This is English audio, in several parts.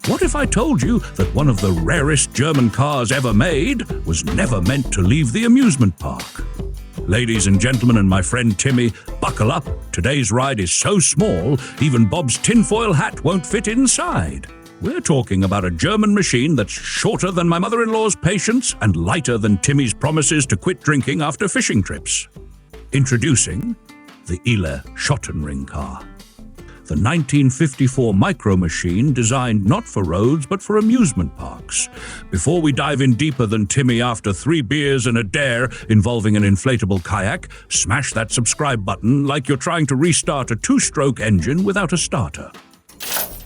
What if I told you that one of the rarest German cars ever made was never meant to leave the amusement park? Ladies and gentlemen and my friend Timmy, buckle up. Today's ride is so small, even Bob's tinfoil hat won't fit inside. We're talking about a German machine that's shorter than my mother-in-law's patience and lighter than Timmy's promises to quit drinking after fishing trips. Introducing the Ihle Schottenring car. The 1954 micro machine designed not for roads but for amusement parks. Before we dive in deeper than Timmy after 3 beers and a dare involving an inflatable kayak, smash that subscribe button like you're trying to restart a 2-stroke engine without a starter.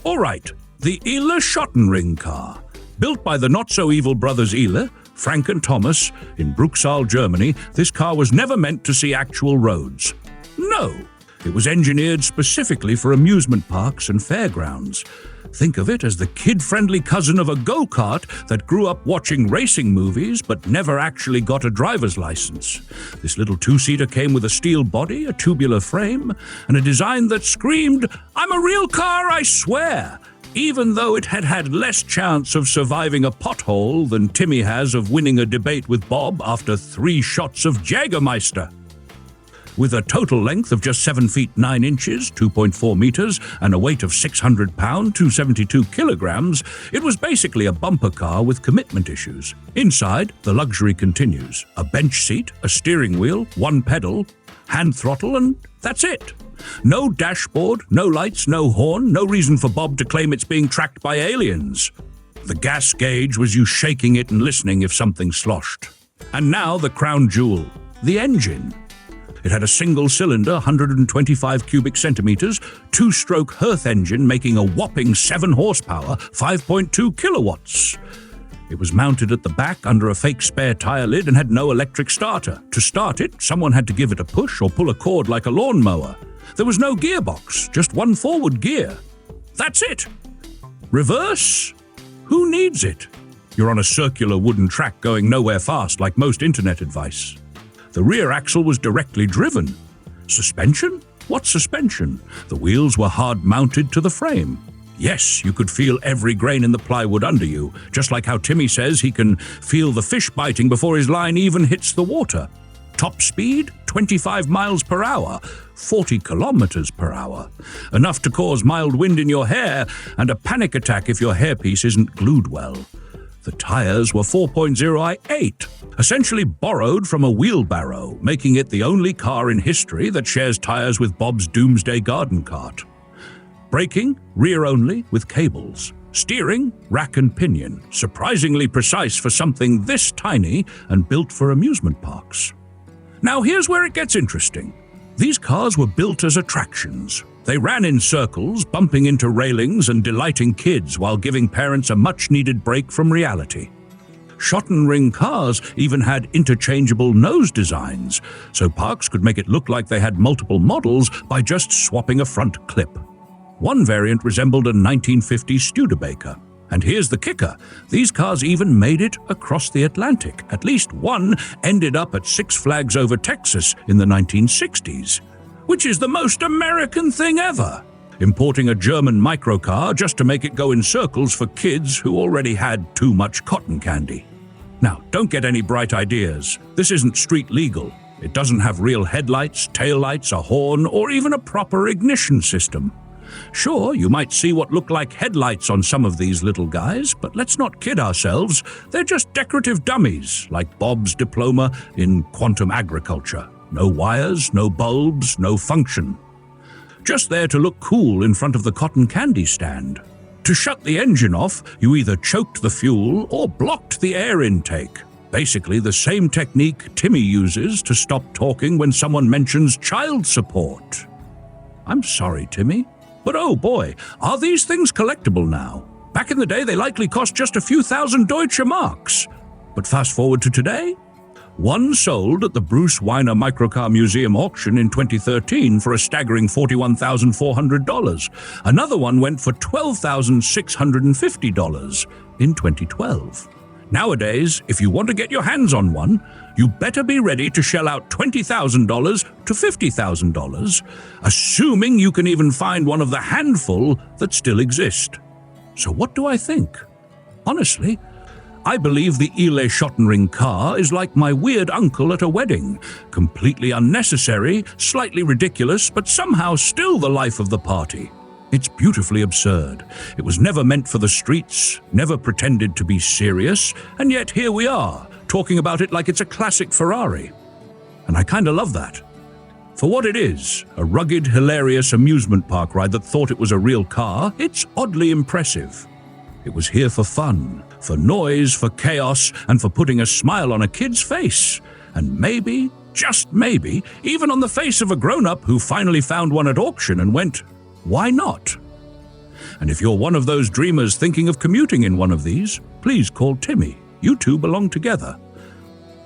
All right, the Ihle Schottenring car. Built by the not-so-evil brothers Ihle, Frank and Thomas, in Bruchsal, Germany, this car was never meant to see actual roads. No! It was engineered specifically for amusement parks and fairgrounds. Think of it as the kid-friendly cousin of a go-kart that grew up watching racing movies but never actually got a driver's license. This little 2-seater came with a steel body, a tubular frame, and a design that screamed, "I'm a real car, I swear!" even though it had had less chance of surviving a pothole than Timmy has of winning a debate with Bob after 3 shots of Jägermeister. With a total length of just 7 feet 9 inches, 2.4 meters, and a weight of 600 pounds, 272 kilograms, it was basically a bumper car with commitment issues. Inside, the luxury continues. A bench seat, a steering wheel, 1 pedal, hand throttle, and that's it. No dashboard, no lights, no horn, no reason for Bob to claim it's being tracked by aliens. The gas gauge was you shaking it and listening if something sloshed. And now the crown jewel, the engine. It had a single-cylinder, 125 cubic centimeters, 2-stroke Herth engine making a whopping 7 horsepower, 5.2 kilowatts. It was mounted at the back under a fake spare tire lid and had no electric starter. To start it, someone had to give it a push or pull a cord like a lawnmower. There was no gearbox, just 1 forward gear. That's it. Reverse? Who needs it? You're on a circular wooden track going nowhere fast like most internet advice. The rear axle was directly driven. Suspension? What suspension? The wheels were hard-mounted to the frame. Yes, you could feel every grain in the plywood under you, just like how Timmy says he can feel the fish biting before his line even hits the water. Top speed? 25 miles per hour, 40 kilometers per hour. Enough to cause mild wind in your hair and a panic attack if your hairpiece isn't glued well. The tires were 4.0i8, essentially borrowed from a wheelbarrow, making it the only car in history that shares tires with Bob's doomsday garden cart. Braking, rear only, with cables. Steering, rack and pinion, surprisingly precise for something this tiny and built for amusement parks. Now here's where it gets interesting. These cars were built as attractions. They ran in circles, bumping into railings and delighting kids while giving parents a much-needed break from reality. Schottenring cars even had interchangeable nose designs, so parks could make it look like they had multiple models by just swapping a front clip. One variant resembled a 1950s Studebaker. And here's the kicker, these cars even made it across the Atlantic. At least one ended up at Six Flags Over Texas in the 1960s. Which is the most American thing ever. Importing a German microcar just to make it go in circles for kids who already had too much cotton candy. Now, don't get any bright ideas. This isn't street legal. It doesn't have real headlights, taillights, a horn, or even a proper ignition system. Sure, you might see what look like headlights on some of these little guys, but let's not kid ourselves. They're just decorative dummies, like Bob's diploma in quantum agriculture. No wires, no bulbs, no function. Just there to look cool in front of the cotton candy stand. To shut the engine off, you either choked the fuel or blocked the air intake. Basically the same technique Timmy uses to stop talking when someone mentions child support. I'm sorry, Timmy, but oh boy, are these things collectible now? Back in the day, they likely cost just a few thousand Deutsche Marks. But fast forward to today, one sold at the Bruce Weiner Microcar Museum auction in 2013 for a staggering $41,400. Another one went for $12,650 in 2012. Nowadays, if you want to get your hands on one, you better be ready to shell out $20,000 to $50,000, assuming you can even find one of the handful that still exist. So what do I think? Honestly, I believe the Ihle Schottenring car is like my weird uncle at a wedding. Completely unnecessary, slightly ridiculous, but somehow still the life of the party. It's beautifully absurd. It was never meant for the streets, never pretended to be serious, and yet here we are, talking about it like it's a classic Ferrari. And I kinda love that. For what it is, a rugged, hilarious amusement park ride that thought it was a real car, it's oddly impressive. It was here for fun, for noise, for chaos, and for putting a smile on a kid's face. And maybe, just maybe, even on the face of a grown-up who finally found one at auction and went, why not? And if you're one of those dreamers thinking of commuting in one of these, please call Timmy. You two belong together.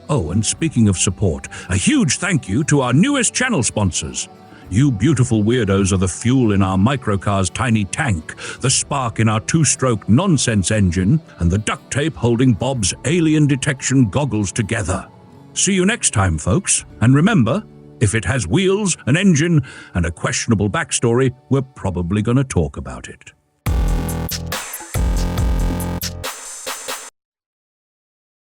Oh, and speaking of support, a huge thank you to our newest channel sponsors. You beautiful weirdos are the fuel in our microcar's tiny tank, the spark in our two-stroke nonsense engine, and the duct tape holding Bob's alien detection goggles together. See you next time, folks. And remember, if it has wheels, an engine, and a questionable backstory, we're probably going to talk about it.